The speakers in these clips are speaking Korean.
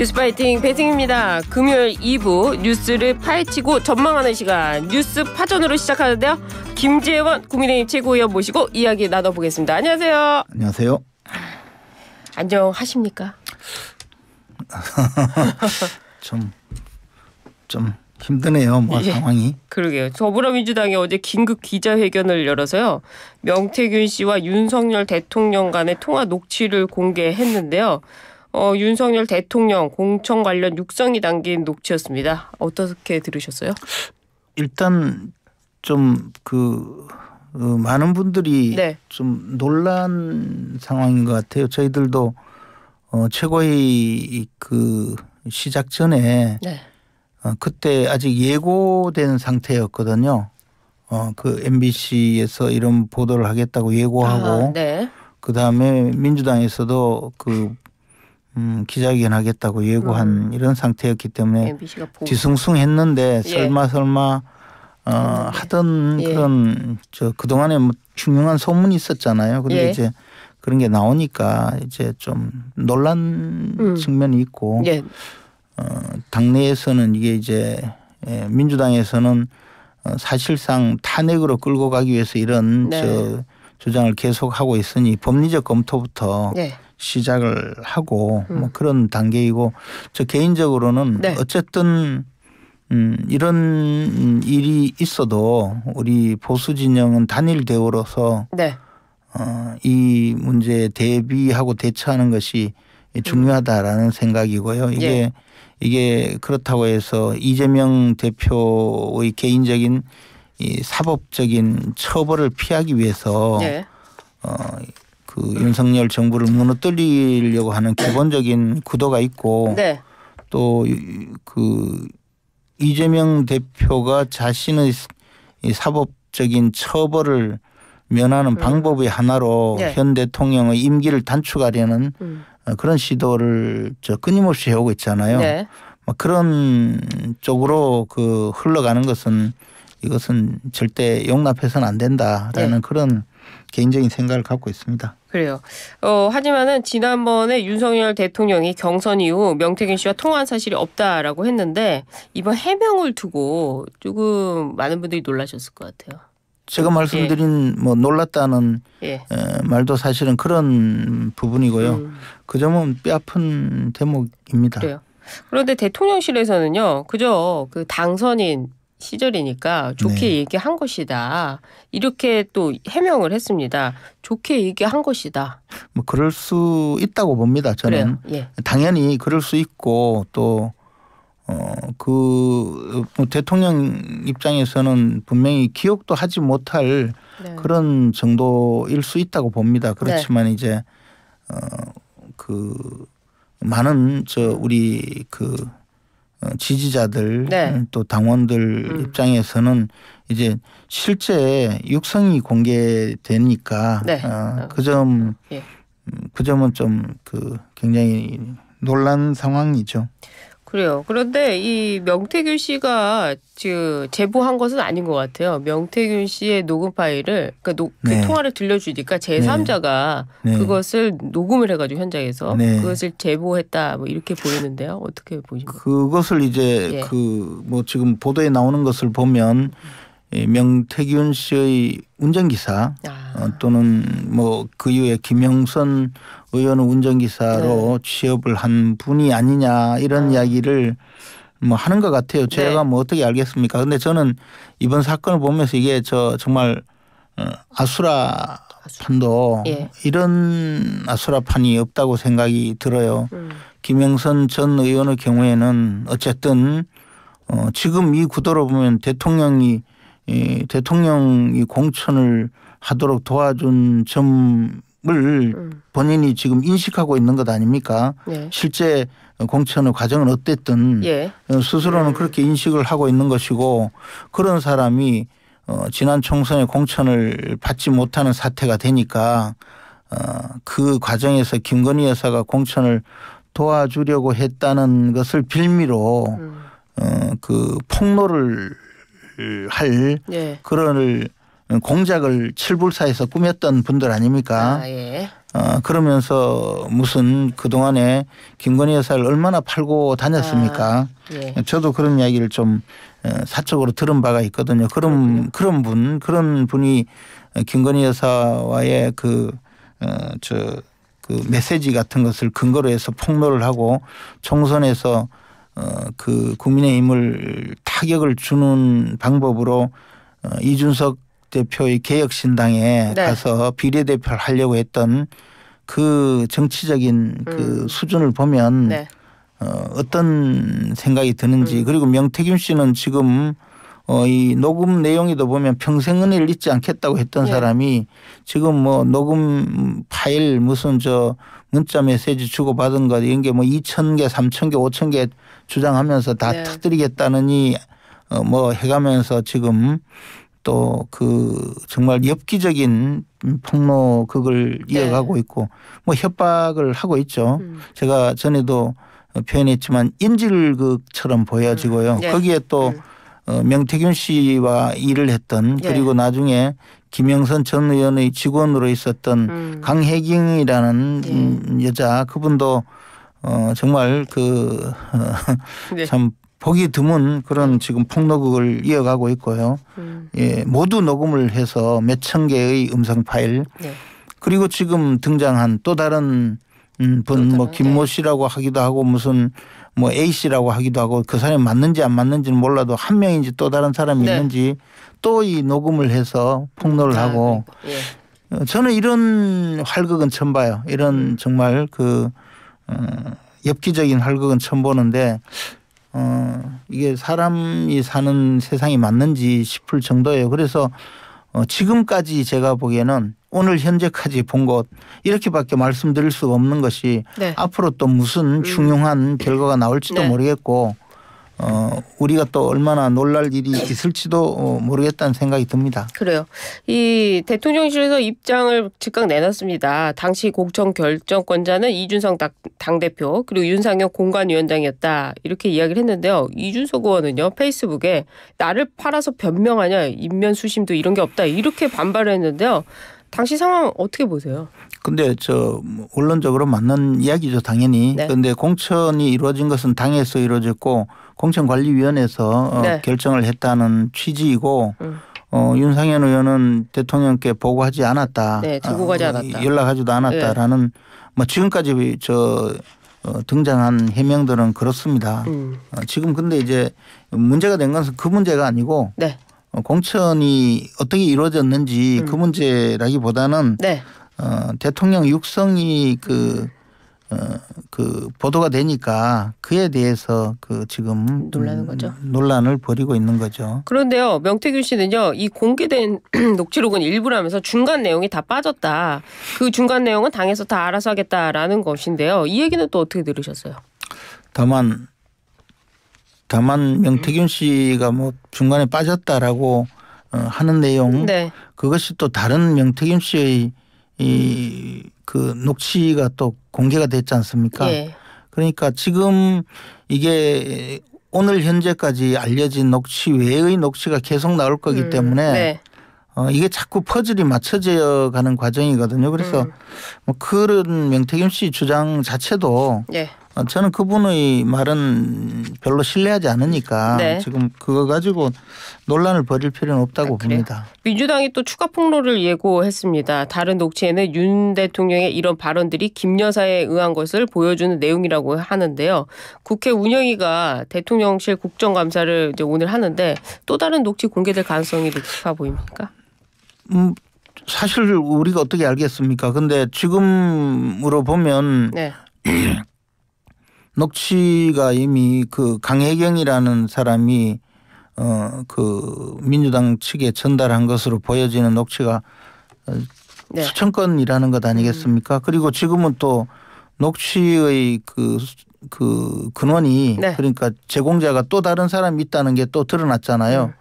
뉴스 파이팅 배팅입니다. 금요일 2부 뉴스를 파헤치고 전망하는 시간 뉴스 파전으로 시작하는데요. 김재원 국민의힘 최고위원 모시고 이야기 나눠보겠습니다. 안녕하세요. 안녕하세요. 안녕하십니까? 좀 힘드네요. 예. 상황이. 그러게요. 더불어민주당이 어제 긴급 기자회견을 열어서요. 명태균 씨와 윤석열 대통령 간의 통화 녹취를 공개했는데요. 윤석열 대통령 공천 관련 육성이 담긴 녹취였습니다. 어떻게 들으셨어요? 일단 좀 많은 분들이 네. 좀 놀란 상황인 것 같아요. 저희들도 최고위 시작 전에 네. 그때 아직 예고된 상태였거든요. MBC에서 이런 보도를 하겠다고 예고하고 네. 그다음에 민주당에서도 기자회견 하겠다고 예고한 이런 상태였기 때문에 MBC가 뒤숭숭했는데 설마 하던 그런 그동안에 중요한 소문이 있었잖아요. 그런데 이제 그런 게 나오니까 이제 좀 놀란 측면이 있고 당내에서는 이게 이제 민주당에서는 사실상 탄핵으로 끌고 가기 위해서 이런 주장을 계속하고 있으니 법리적 검토부터 시작을 하고 뭐 그런 단계이고 저 개인적으로는 어쨌든 이런 일이 있어도 우리 보수 진영은 단일 대우로서 이 문제에 대비하고 대처하는 것이 중요하다라는 생각이고요. 이게 그렇다고 해서 이재명 대표의 개인적인 이 사법적인 처벌을 피하기 위해서 윤석열 정부를 무너뜨리려고 하는 기본적인 구도가 있고 또 이재명 대표가 자신의 이 사법적인 처벌을 면하는 방법의 하나로 현 대통령의 임기를 단축하려는 그런 시도를 끊임없이 해오고 있잖아요. 그런 쪽으로 흘러가는 것은 이것은 절대 용납해서는 안 된다라는 그런 개인적인 생각을 갖고 있습니다. 그래요. 하지만은 지난번에 윤석열 대통령이 경선 이후 명태균 씨와 통화한 사실이 없다라고 했는데 이번 해명을 두고 조금 많은 분들이 놀라셨을 것 같아요. 제가 말씀드린 놀랐다는 말도 사실은 그런 부분이고요. 그 점은 뼈아픈 대목입니다. 그래요. 그런데 대통령실에서는요. 그저 당선인 시절이니까 좋게 얘기한 것이다. 이렇게 또 해명을 했습니다. 좋게 얘기한 것이다. 그럴 수 있다고 봅니다. 저는. 당연히 그럴 수 있고 또 대통령 입장에서는 분명히 기억도 하지 못할 그런 정도일 수 있다고 봅니다. 그렇지만 이제 많은 우리 지지자들 또 당원들 입장에서는 이제 실제 육성이 공개되니까 그 점은 좀 굉장히 놀란 상황이죠. 그래요. 그런데 이 명태균 씨가 제보한 것은 아닌 것 같아요. 명태균 씨의 녹음 파일을 그 통화를 들려주니까 제3자가 그것을 녹음을 해가지고 현장에서 그것을 제보했다 이렇게 보이는데요. 어떻게 보십니까? 그것을 이제 지금 보도에 나오는 것을 보면 명태균 씨의 운전기사 또는 그 이후에 김영선 의원은 운전기사로 취업을 한 분이 아니냐 이런 이야기를 하는 것 같아요. 제가 어떻게 알겠습니까? 그런데 저는 이번 사건을 보면서 이게 정말 아수라판도 이런 아수라판이 없다고 생각이 들어요. 김영선 전 의원의 경우에는 어쨌든 지금 이 구도로 보면 대통령이 공천을 하도록 도와준 점을 본인이 지금 인식하고 있는 것 아닙니까? 실제 공천의 과정은 어땠든 스스로는 그렇게 인식을 하고 있는 것이고 그런 사람이 지난 총선에 공천을 받지 못하는 사태가 되니까 그 과정에서 김건희 여사가 공천을 도와주려고 했다는 것을 빌미로 폭로를 할 그런 공작을 칠불사에서 꾸몄던 분들 아닙니까? 그러면서 무슨 그동안에 김건희 여사를 얼마나 팔고 다녔습니까? 예. 저도 그런 이야기를 좀 사적으로 들은 바가 있거든요. 그런 분이 김건희 여사와의 그 메시지 같은 것을 근거로 해서 폭로를 하고 총선에서 그 국민의힘을 타격을 주는 방법으로 이준석 대표의 개혁신당에 네. 가서 비례대표를 하려고 했던 그 정치적인 그 수준을 보면 네. 어떤 생각이 드는지 그리고 명태균 씨는 지금 이 녹음 내용에도 보면 평생 은혜를 잊지 않겠다고 했던 사람이 지금 뭐 녹음 파일 무슨 문자 메시지 주고받은 것 이런 게 뭐 2,000개, 3,000개, 5,000개 주장하면서 다 터뜨리겠다느니 뭐 해가면서 지금 또 그 정말 엽기적인 폭로극을 이어가고 있고 뭐 협박을 하고 있죠. 제가 전에도 표현했지만 인질극처럼 보여지고요. 거기에 또 명태균 씨와 일을 했던 그리고 나중에 김영선 전 의원의 직원으로 있었던 강혜경이라는 여자 그분도 정말 참 보기 드문 그런 지금 폭로극을 이어가고 있고요. 예, 모두 녹음을 해서 몇천 개의 음성 파일 그리고 지금 등장한 또 다른 분 뭐 김모 씨라고 하기도 하고 무슨 뭐 A 씨라고 하기도 하고 그 사람이 맞는지 안 맞는지는 몰라도 한 명인지 또 다른 사람이 있는지 또 이 녹음을 해서 폭로를 하고 저는 이런 활극은 처음 봐요. 이런 정말 엽기적인 활극은 처음 보는데 이게 사람이 사는 세상이 맞는지 싶을 정도예요. 그래서 지금까지 제가 보기에는 오늘 현재까지 본 것 이렇게밖에 말씀드릴 수가 없는 것이 앞으로 또 무슨 흉흉한 결과가 나올지도 모르겠고 우리가 또 얼마나 놀랄 일이 있을지도 모르겠다는 생각이 듭니다. 그래요. 이 대통령실에서 입장을 즉각 내놨습니다. 당시 공천 결정권자는 이준석 당대표 그리고 윤상현 공관위원장이었다. 이렇게 이야기를 했는데요. 이준석 의원은요. 페이스북에 나를 팔아서 변명하냐 인면수심도 이런 게 없다. 이렇게 반발을 했는데요. 당시 상황 어떻게 보세요? 근데 원론적으로 맞는 이야기죠. 당연히. 그런데 공천이 이루어진 것은 당에서 이루어졌고 공천관리위원회에서 결정을 했다는 취지이고 윤상현 의원은 대통령께 보고하지 않았다. 들고 가지 않았다. 연락하지도 않았다라는 뭐 지금까지 등장한 해명들은 그렇습니다. 지금 근데 이제 문제가 된 것은 그 문제가 아니고 공천이 어떻게 이루어졌는지 그 문제라기보다는 대통령 육성이 보도가 되니까 그에 대해서 지금 놀라는 거죠. 논란을 벌이고 있는 거죠. 그런데요, 명태균 씨는요, 이 공개된 녹취록은 일부라면서 중간 내용이 다 빠졌다. 그 중간 내용은 당에서 다 알아서 하겠다라는 것인데요. 이 얘기는 또 어떻게 들으셨어요? 다만 명태균 씨가 뭐 중간에 빠졌다라고 하는 내용 그것이 또 다른 명태균 씨의 녹취가 또 공개가 됐지 않습니까? 그러니까 지금 이게 오늘 현재까지 알려진 녹취 외의 녹취가 계속 나올 거기 때문에 이게 자꾸 퍼즐이 맞춰져 가는 과정이거든요. 그래서 뭐 그런 명태균 씨 주장 자체도 저는 그분의 말은 별로 신뢰하지 않으니까 지금 그거 가지고 논란을 벌일 필요는 없다고 봅니다. 민주당이 또 추가 폭로를 예고했습니다. 다른 녹취에는 윤 대통령의 이런 발언들이 김 여사에 의한 것을 보여주는 내용이라고 하는데요. 국회 운영위가 대통령실 국정감사를 이제 오늘 하는데 또 다른 녹취 공개될 가능성이 높아 보입니까? 사실 우리가 어떻게 알겠습니까? 근데 지금으로 보면 녹취가 이미 강혜경이라는 사람이 민주당 측에 전달한 것으로 보여지는 녹취가 수천 건이라는 것 아니겠습니까? 그리고 지금은 또 녹취의 근원이 그러니까 제공자가 또 다른 사람이 있다는 게 또 드러났잖아요.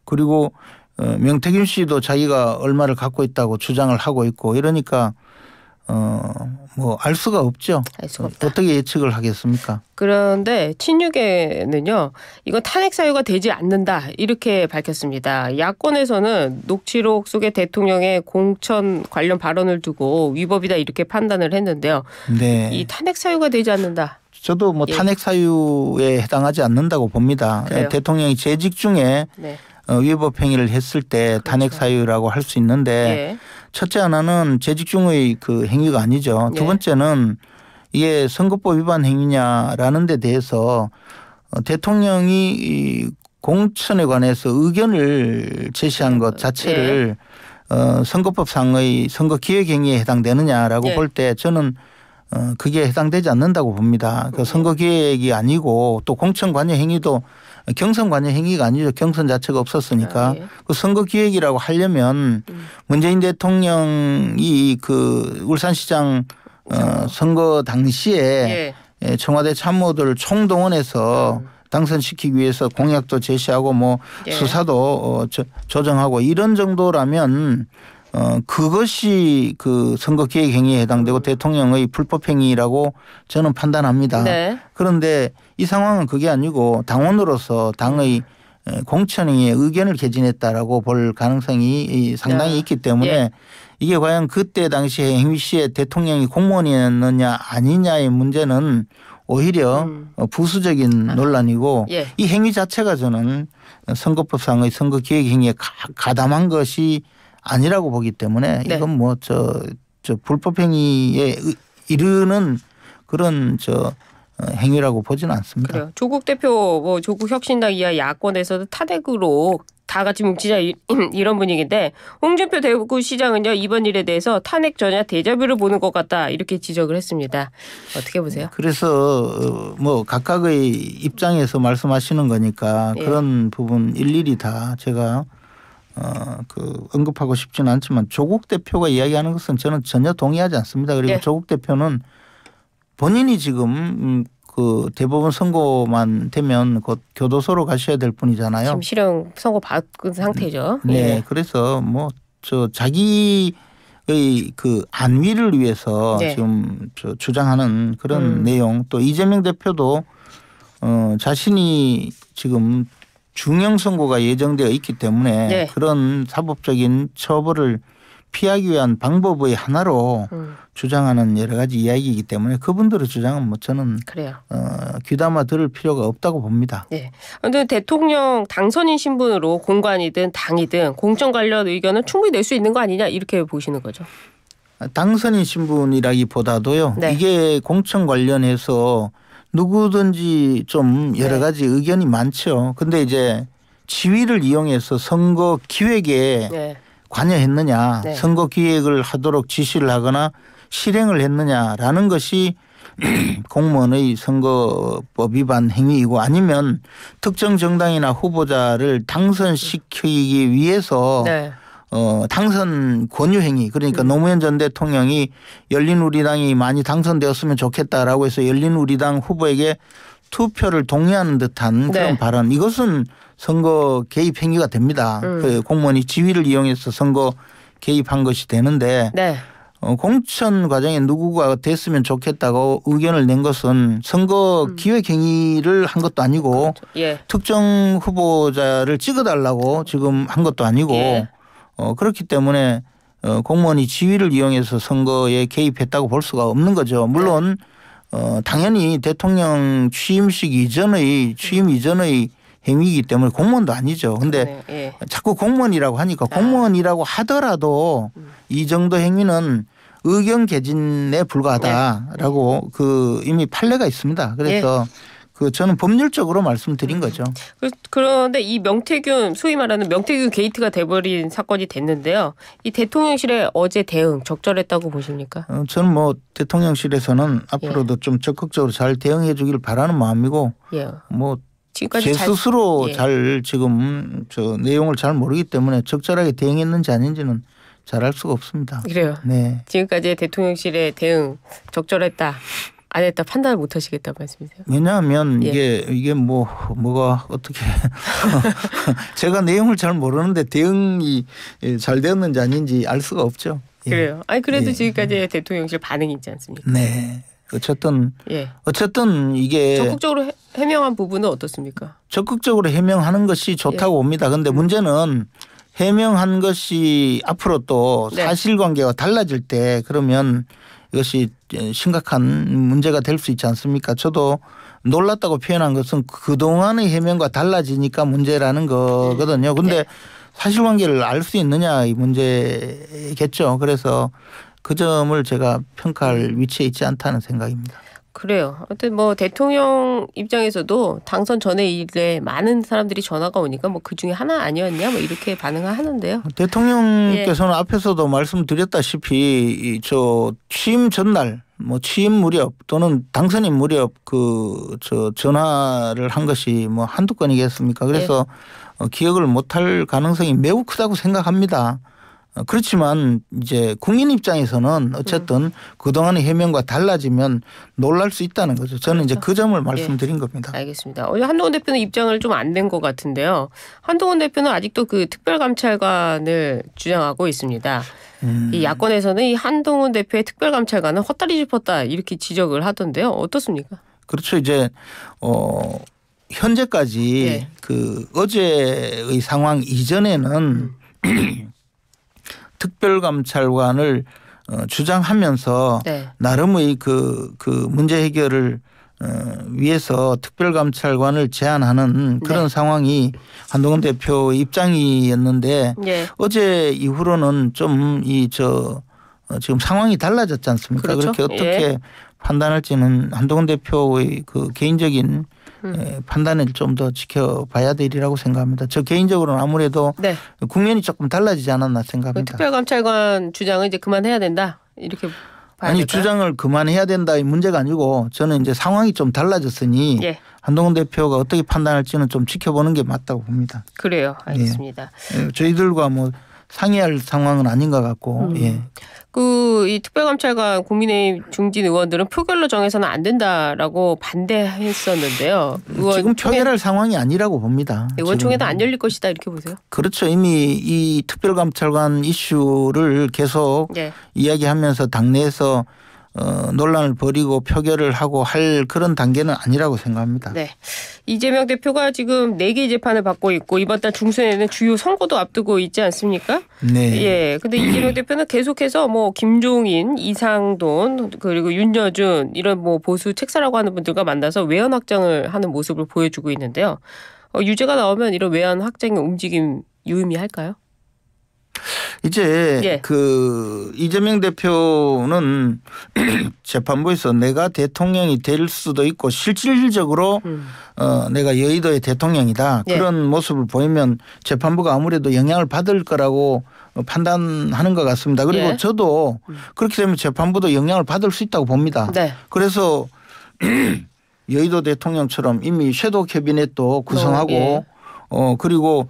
그리고 명태균 씨도 자기가 얼마를 갖고 있다고 주장을 하고 있고 이러니까 뭐 알 수가 없죠. 알 수가 없다. 어떻게 예측을 하겠습니까? 그런데 친유계는요, 이건 탄핵 사유가 되지 않는다 이렇게 밝혔습니다. 야권에서는 녹취록 속의 대통령의 공천 관련 발언을 두고 위법이다 이렇게 판단을 했는데요. 네. 이 탄핵 사유가 되지 않는다. 저도 뭐 탄핵 사유에 해당하지 않는다고 봅니다. 그래요? 대통령이 재직 중에 네. 위법 행위를 했을 때 그렇죠. 탄핵 사유라고 할 수 있는데 예. 첫째 하나는 재직 중의 그 행위가 아니죠. 두 번째는 이게 선거법 위반 행위냐라는 데 대해서 대통령이 이 공천에 관해서 의견을 제시한 것 자체를 선거법상의 선거기획행위에 해당되느냐라고 볼 때 저는 그게 해당되지 않는다고 봅니다. 그 선거기획이 아니고 또 공천관여 행위도 경선관여 행위가 아니죠. 경선 자체가 없었으니까. 그 선거기획이라고 하려면 문재인 대통령이 그 울산시장 선거 당시에 청와대 참모들을 총동원해서 당선시키기 위해서 공약도 제시하고 뭐 수사도 조정하고 이런 정도라면 그것이 그 선거기획 행위에 해당되고 대통령의 불법 행위라고 저는 판단합니다. 네. 그런데 이 상황은 그게 아니고 당원으로서 당의 공천행위에 의견을 개진했다라고 볼 가능성이 상당히 있기 때문에 이게 과연 그때 당시에 행위 시에 대통령이 공무원이었느냐 아니냐의 문제는 오히려 부수적인 논란이고 이 행위 자체가 저는 선거법상의 선거기획 행위에 가담한 것이 아니라고 보기 때문에 이건 뭐 저 불법 행위에 이르는 그런 행위라고 보지는 않습니다. 그래요. 조국 대표 뭐 조국 혁신당 이하 야권에서도 탄핵으로 다 같이 뭉치자 이런 분위기인데 홍준표 대구시장은요 이번 일에 대해서 탄핵 전야 데자뷰를 보는 것 같다 이렇게 지적을 했습니다. 어떻게 보세요? 그래서 뭐 각각의 입장에서 말씀하시는 거니까 그런 부분 일일이 다 제가 언급하고 싶지는 않지만 조국 대표가 이야기하는 것은 저는 전혀 동의하지 않습니다. 그리고 조국 대표는 본인이 지금 그 대법원 선고만 되면 곧 교도소로 가셔야 될 분이잖아요. 지금 실형 선고 받은 상태죠. 네, 그래서 뭐 자기의 그 안위를 위해서 지금 주장하는 그런 내용 또 이재명 대표도 자신이 지금 중형 선고가 예정되어 있기 때문에 그런 사법적인 처벌을 피하기 위한 방법의 하나로 주장하는 여러 가지 이야기이기 때문에 그분들의 주장은 뭐 저는 귀담아 들을 필요가 없다고 봅니다. 네. 그런데 대통령 당선인 신분으로 공관이든 당이든 공천 관련 의견은 충분히 낼 수 있는 거 아니냐 이렇게 보시는 거죠. 당선인 신분이라기보다도요. 이게 공천 관련해서 누구든지 좀 여러 가지 의견이 많죠. 근데 이제 지위를 이용해서 선거 기획에 관여했느냐 선거 기획을 하도록 지시를 하거나 실행을 했느냐라는 것이 공무원의 선거법 위반 행위이고 아니면 특정 정당이나 후보자를 당선시키기 위해서 당선 권유 행위 그러니까 노무현 전 대통령이 열린우리당이 많이 당선되었으면 좋겠다라고 해서 열린우리당 후보에게 투표를 동의하는 듯한 그런 발언 이것은 선거 개입 행위가 됩니다. 그 공무원이 지위를 이용해서 선거 개입한 것이 되는데 공천 과정에 누구가 됐으면 좋겠다고 의견을 낸 것은 선거 기획 행위를 한 것도 아니고 특정 후보자를 찍어달라고 지금 한 것도 아니고 그렇기 때문에 공무원이 지위를 이용해서 선거에 개입했다고 볼 수가 없는 거죠. 물론 당연히 대통령 취임식 이전의 취임 이전의 행위이기 때문에 공무원도 아니죠. 근데 자꾸 공무원이라고 하니까 공무원이라고 하더라도 이 정도 행위는 의견 개진에 불과하다라고 그 이미 판례가 있습니다. 그래서 그 저는 법률적으로 말씀드린 거죠. 그런데 이 명태균 소위 말하는 명태균 게이트가 돼버린 사건이 됐는데요. 이 대통령실의 어제 대응 적절했다고 보십니까? 저는 뭐 대통령실에서는 앞으로도 좀 적극적으로 잘 대응해 주기를 바라는 마음이고 뭐 제 스스로 잘 지금 내용을 잘 모르기 때문에 적절하게 대응했는지 아닌지는 잘 알 수가 없습니다. 그래요. 네. 지금까지 대통령실의 대응 적절했다. 안 했다 판단을 못 하시겠다는 말씀이세요? 왜냐하면 이게 뭐가 어떻게 제가 내용을 잘 모르는데 대응이 잘 되었는지 아닌지 알 수가 없죠. 그래요. 아니 그래도 지금까지 대통령실 반응이 있지 않습니까? 네. 어쨌든 이게 적극적으로 해명한 부분은 어떻습니까? 적극적으로 해명하는 것이 좋다고 봅니다. 그런데 문제는 해명한 것이 앞으로 또 사실관계가 달라질 때 그러면 이것이 심각한 문제가 될 수 있지 않습니까? 저도 놀랐다고 표현한 것은 그동안의 해명과 달라지니까 문제라는 거거든요. 그런데 사실관계를 알 수 있느냐 이 문제겠죠. 그래서 그 점을 제가 평가할 위치에 있지 않다는 생각입니다. 그래요. 하여튼 뭐 대통령 입장에서도 당선 전에 일에 많은 사람들이 전화가 오니까 뭐 그중에 하나 아니었냐 뭐 이렇게 반응을 하는데요. 대통령께서는 앞에서도 말씀드렸다시피 저 취임 전날 뭐 취임 무렵 또는 당선인 무렵 전화를 한 것이 뭐 한두 건이겠습니까? 그래서 기억을 못할 가능성이 매우 크다고 생각합니다. 그렇지만 이제 국민 입장에서는 어쨌든 그동안의 해명과 달라지면 놀랄 수 있다는 거죠. 저는 이제 그 점을 말씀드린 겁니다. 알겠습니다. 어제 한동훈 대표는 입장을 좀 안 낸 것 같은데요. 한동훈 대표는 아직도 그 특별감찰관을 주장하고 있습니다. 이 야권에서는 이 한동훈 대표의 특별감찰관은 헛다리 짚었다 이렇게 지적을 하던데요. 어떻습니까? 그렇죠. 이제 현재까지 그 어제의 상황 이전에는 특별감찰관을 주장하면서 나름의 그 문제 해결을 위해서 특별감찰관을 제안하는 그런 상황이 한동훈 대표의 입장이었는데 어제 이후로는 좀 지금 상황이 달라졌지 않습니까? 그렇죠? 그렇게 어떻게 판단할지는 한동훈 대표의 그 개인적인 판단을 좀 더 지켜봐야 되리라고 생각합니다. 저 개인적으로는 아무래도 국면이 조금 달라지지 않았나 생각합니다. 특별감찰관 주장은 이제 그만해야 된다 이렇게 봐야 아니 될까요? 주장을 그만해야 된다의 문제가 아니고 저는 이제 상황이 좀 달라졌으니 한동훈 대표가 어떻게 판단할지는 좀 지켜보는 게 맞다고 봅니다. 그래요. 알겠습니다. 저희들과 뭐 상의할 상황은 아닌 것 같고. 이 특별감찰관 국민의힘 중진 의원들은 표결로 정해서는 안 된다라고 반대했었는데요. 지금 표결할 상황이 아니라고 봅니다. 의원총회도 안 열릴 것이다 이렇게 보세요? 그렇죠. 이미 이 특별감찰관 이슈를 계속 이야기하면서 당내에서 논란을 벌이고 표결을 하고 할 그런 단계는 아니라고 생각합니다. 이재명 대표가 지금 4개 재판을 받고 있고 이번 달 중순에는 주요 선거도 앞두고 있지 않습니까? 근데 이재명 대표는 계속해서 뭐 김종인, 이상돈 그리고 윤여준 이런 뭐 보수 책사라고 하는 분들과 만나서 외연 확장을 하는 모습을 보여주고 있는데요. 유죄가 나오면 이런 외연 확장의 움직임 유의미할까요? 이제 그 이재명 대표는 재판부에서 내가 대통령이 될 수도 있고 실질적으로 내가 여의도의 대통령이다. 그런 모습을 보이면 재판부가 아무래도 영향을 받을 거라고 판단하는 것 같습니다. 그리고 저도 그렇게 되면 재판부도 영향을 받을 수 있다고 봅니다. 그래서 여의도 대통령처럼 이미 섀도우 캐비넷도 구성하고 그리고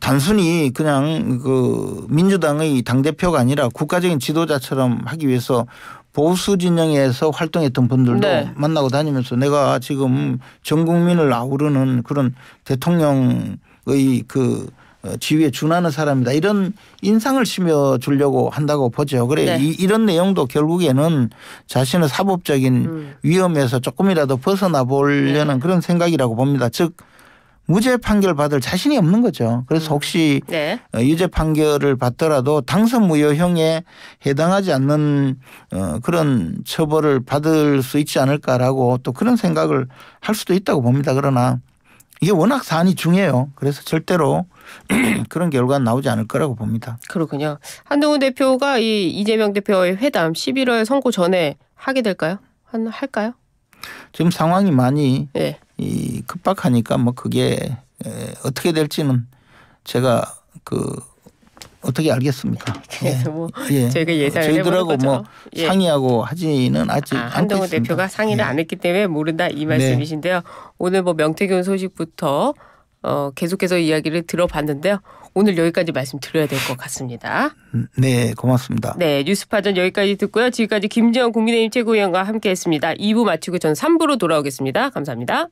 단순히 그냥 그 민주당의 당대표가 아니라 국가적인 지도자처럼 하기 위해서 보수 진영에서 활동했던 분들도 만나고 다니면서 내가 지금 전 국민을 아우르는 그런 대통령의 그 지위에 준하는 사람이다. 이런 인상을 심어주려고 한다고 보죠. 그래 이런 내용도 결국에는 자신의 사법적인 위험에서 조금이라도 벗어나 보려는 그런 생각이라고 봅니다. 즉 무죄 판결 받을 자신이 없는 거죠. 그래서 혹시 유죄 판결을 받더라도 당선 무효형에 해당하지 않는 그런 처벌을 받을 수 있지 않을까라고 또 그런 생각을 할 수도 있다고 봅니다. 그러나 이게 워낙 사안이 중요해요. 그래서 절대로 그런 결과는 나오지 않을 거라고 봅니다. 그렇군요. 한동훈 대표가 이 이재명 대표의 회담 11월 선고 전에 하게 될까요? 할까요? 지금 상황이 많이 급박하니까 뭐 그게 어떻게 될지는 제가 어떻게 알겠습니까? 그래서 뭐 저희가 예상을 저희들하고 해보는 뭐 상의하고 하지는 아직 않고 한동훈 있습니다. 대표가 상의를 안 했기 때문에 모른다 이 말씀이신데요. 오늘 뭐 명태균 소식부터 계속해서 이야기를 들어봤는데요. 오늘 여기까지 말씀드려야 될 것 같습니다. 네, 고맙습니다. 네, 뉴스파전 여기까지 듣고요. 지금까지 김재원 국민의힘 최고위원과 함께했습니다. 2부 마치고 전 3부로 돌아오겠습니다. 감사합니다.